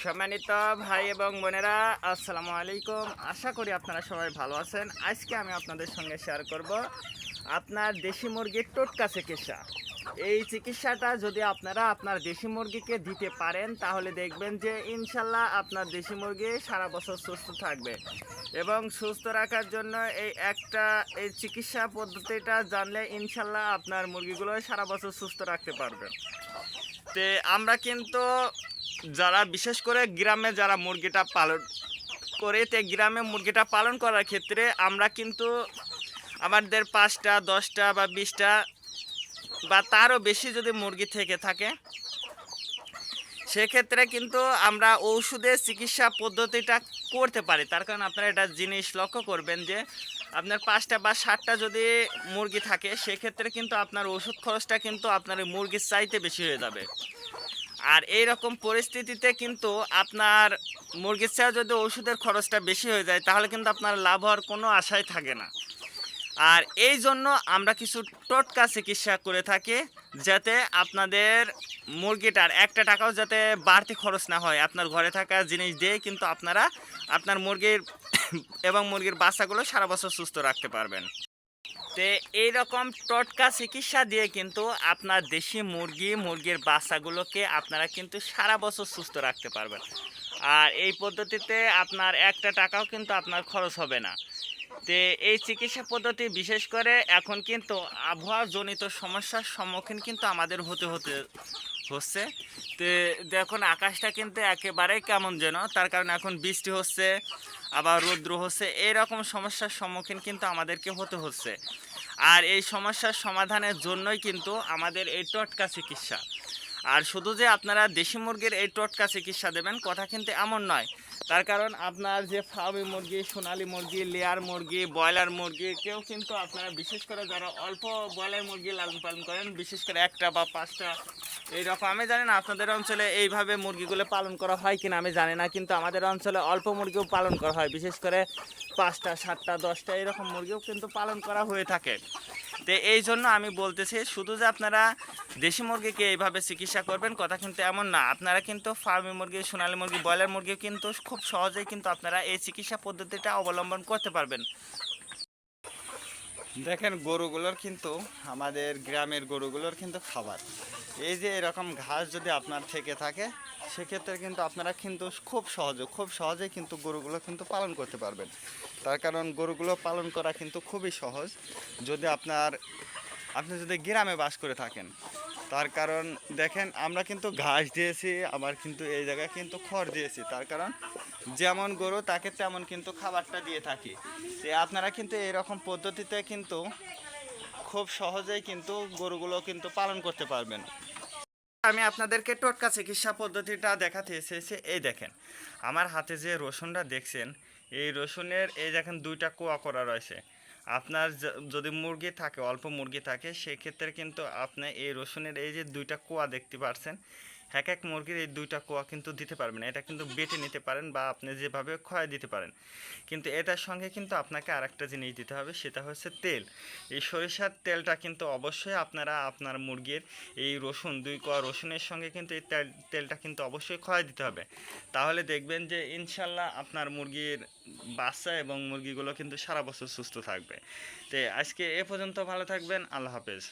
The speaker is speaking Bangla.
সম্মানিত ভাই এবং বোনেরা, আসসালামু আলাইকুম। আশা করি আপনারা সবাই ভালো আছেন। আজকে আমি আপনাদের সঙ্গে শেয়ার করব আপনার দেশি মুরগির টোটকা চিকিৎসা। এই চিকিৎসাটা যদি আপনারা আপনার দেশি মুরগিকে দিতে পারেন তাহলে দেখবেন যে ইনশাল্লাহ আপনার দেশি মুরগি সারা বছর সুস্থ থাকবে। এবং সুস্থ রাখার জন্য এই চিকিৎসা পদ্ধতিটা জানলে ইনশাল্লাহ আপনার মুরগিগুলো সারা বছর সুস্থ রাখতে পারবেন। তে আমরা কিন্তু যারা বিশেষ করে গ্রামে যারা মুরগিটা পালন করে, গ্রামে মুরগিটা পালন করার ক্ষেত্রে আমরা কিন্তু আমাদের 5টা 10টা বা 20টা বা তারও বেশি যদি মুরগি থেকে থাকে, সেক্ষেত্রে কিন্তু আমরা ঔষধের চিকিৎসা পদ্ধতিটা করতে পারি। তার কারণ আপনারা একটা জিনিস লক্ষ্য করবেন যে আপনার 5টা বা 7টা যদি মুরগি থাকে, সেক্ষেত্রে কিন্তু আপনার ওষুধ খরচটা কিন্তু আপনার মুরগির চাইতে বেশি হয়ে যাবে। আর এই রকম পরিস্থিতিতে কিন্তু আপনার মুরগির চেয়ে যদি ওষুধের খরচটা বেশি হয়ে যায়, তাহলে কিন্তু আপনার লাভ হওয়ার কোনো আশাই থাকে না। আর এই জন্য আমরা কিছু টোটকা চিকিৎসা করে থাকি, যাতে আপনাদের মুরগিটার একটা টাকাও যাতে বাড়তি খরচ না হয়। আপনার ঘরে থাকা জিনিস দিয়ে কিন্তু আপনারা আপনার মুরগির এবং মুরগির বাচ্চাগুলো সারা বছর সুস্থ রাখতে পারবেন। তে এইরকম টোটকা চিকিৎসা দিয়ে কিন্তু আপনার দেশি মুরগির বাচ্চাগুলোকে আপনারা কিন্তু সারা বছর সুস্থ রাখতে পারবেন। আর এই পদ্ধতিতে আপনার একটা টাকাও কিন্তু আপনার খরচ হবে না। তে এই চিকিৎসা পদ্ধতি বিশেষ করে এখন কিন্তু আবহাওয়াজনিত সমস্যার সম্মুখীন কিন্তু আমাদের হতে হচ্ছে। তো দেখুন আকাশটা কিন্তু একেবারেই কেমন যেন, তার কারণে এখন বৃষ্টি হচ্ছে, আবার রৌদ্র হচ্ছে, এইরকম সমস্যার সম্মুখীন কিন্তু আমাদেরকে হতে হচ্ছে। আর এই সমস্যার সমাধানের জন্যই কিন্তু আমাদের এই টোটকা চিকিৎসা। আর শুধু যে আপনারা দেশি মুরগির এই টোটকা চিকিৎসা দেবেন কথা কিন্তু এমন নয়। তার কারণ আপনার যে ফার্মি মুরগি, সোনালী মুরগি, লেয়ার মুরগি, ব্রয়লার মুরগি, কেউ কিন্তু আপনারা বিশেষ করে যারা অল্প ব্রয়লার মুরগি লালন পালন করেন, বিশেষ করে 1টা বা 5টা এইরকম, আমি জানি না আপনাদের অঞ্চলে এইভাবে মুরগিগুলো পালন করা হয় কিনা আমি জানি না, কিন্তু আমাদের অঞ্চলে অল্প মুরগিও পালন করা হয়। বিশেষ করে 5টা 7টা 10টা এরকম মুরগিও কিন্তু পালন করা হয়ে থাকে। তো এই জন্য আমি বলতেছি শুধু যে আপনারা দেশি মুরগিকে এইভাবে চিকিৎসা করবেন কথা কিন্তু এমন না। আপনারা কিন্তু ফার্মি মুরগি, সোনালী মুরগি, ব্রয়লার মুরগি কিন্তু খুব সহজেই কিন্তু আপনারা এই চিকিৎসা পদ্ধতিটা অবলম্বন করতে পারবেন। দেখেন গরুগুলোর কিন্তু, আমাদের গ্রামের গরুগুলোর কিন্তু খাবার এই যে এরকম ঘাস যদি আপনার থেকে থাকে, সেক্ষেত্রে কিন্তু আপনারা কিন্তু খুব সহজেই কিন্তু গরুগুলো কিন্তু পালন করতে পারবেন। তার কারণ গরুগুলো পালন করা কিন্তু খুবই সহজ যদি আপনি যদি গ্রামে বাস করে থাকেন। তার কারণ দেখেন আমরা কিন্তু ঘাস দিয়েছি, আবার কিন্তু এই জায়গায় কিন্তু খড় দিয়েছি। তার কারণ যেমন গরু তাকে তেমন কিন্তু খাবারটা দিয়ে থাকি। তো আপনারা কিন্তু এরকম পদ্ধতিতে কিন্তু খুব সহজেই কিন্তু গরুগুলো কিন্তু পালন করতে পারবেন। আমি আপনাদেরকে টোটকা চিকিৎসা পদ্ধতিটা দেখাতে এসেছি। এই দেখেন আমার হাতে যে রসুনটা দেখছেন, এই রসুনের এই দেখেন 2টা কোয়া করা রয়েছে। আপনার যদি মুরগি থাকে, অল্প মুরগি থাকে, সেক্ষেত্রে কিন্তু আপনি এই রসুনের এই যে 2টা কোয়া দেখতে পাচ্ছেন, এক মুরগির এই 2টা কোয়া কিন্তু দিতে পারবেন। এটা কিন্তু বেটে নিতে পারেন বা আপনি যেভাবে ক্ষয় দিতে পারেন। কিন্তু এটার সঙ্গে কিন্তু আপনাকে আরেকটা জিনিস দিতে হবে, সেটা হচ্ছে তেল। এই সরিষার তেলটা কিন্তু অবশ্যই আপনারা আপনার মুরগির এই 2 কোয়া রসুনের সঙ্গে কিন্তু এই তেলটা কিন্তু অবশ্যই ক্ষয় দিতে হবে। তাহলে দেখবেন যে ইনশাল্লাহ আপনার মুরগির বাচ্চা এবং মুরগিগুলো কিন্তু সারা বছর সুস্থ থাকবে। তো আজকে এ পর্যন্ত, ভালো থাকবেন, আল্লাহ হাফেজ।